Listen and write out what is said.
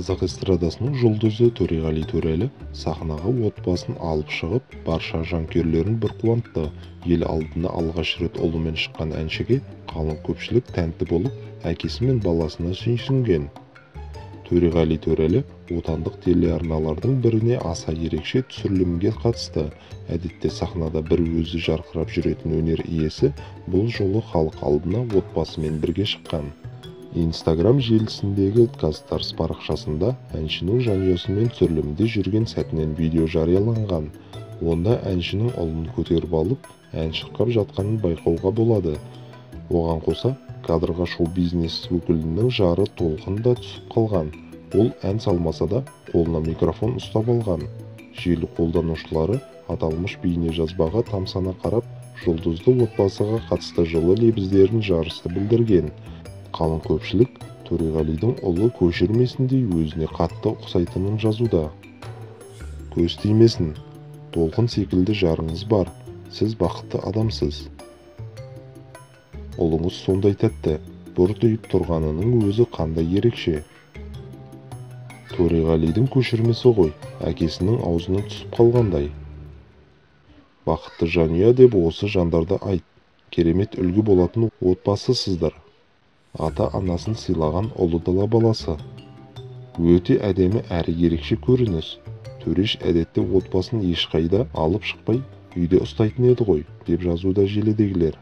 Қазақ эстрадасының жұлдызы Төреғали Төрәлі сахнаға отбасын алып шығып, барша жанкүйерлерін бір қуантты. Ел алдына алғаш рет ұлымен шыққан әншіге қалың көпшілік тәнті болып, әкесі мен баласына сүйсінген. Төреғали Төрәлі отандық телеарналардың біріне аса ерекше түсірілімге қатысты. Әдетте сахнада бір өзі жарқырап жүретін өнер иесі бұл жолы халық алдына отбасымен бірге шыққан. Инстаграм желісіндегі Казстарс парақшасында әншінің жанұясымен түсірілімде жүрген сәтінен видео жарияланған. Онда әншінің ұлын көтеріп алып, ән шырқап жатқанын байқауға болады. Оған қоса, кадрға шоу-бизнес өкілінің жары Толқын да түсіп қалған. Ол ән салмаса да, қолына микрофон ұстап алған. Желі қолданушылары аталмыш бейнежазбаға тамсана қарап, жұлдызды отбасыға қатысты жылы лебіздерін жарыса білдірген. Қалың көпшілік Төреғалидың ұлы көшірмесіндей өзіне қатты ұқсайтынын жазуда. Көз тимесін, Толқын секілді жарыңыз бар, сіз бақытты адамсыз. Ұлыңыз сондай тәтті, бұртиып тұрғанының өзі қандай ерекше. Төреғалидың көшірмесі ғой, әкесінің аузына түсіп қалғандай. Бақытты жанұя деп осы жандарды айт, керемет үлгі болатын отбасысыздар. Ата-анасын сыйлаған ұлы дала баласы. Өте әдемі әрі ерекше көрініс. Төреш әдетте отбасын ешқайда алып шықпай, үйде ұстайтын еді ғой, деп жазуда желідегілер.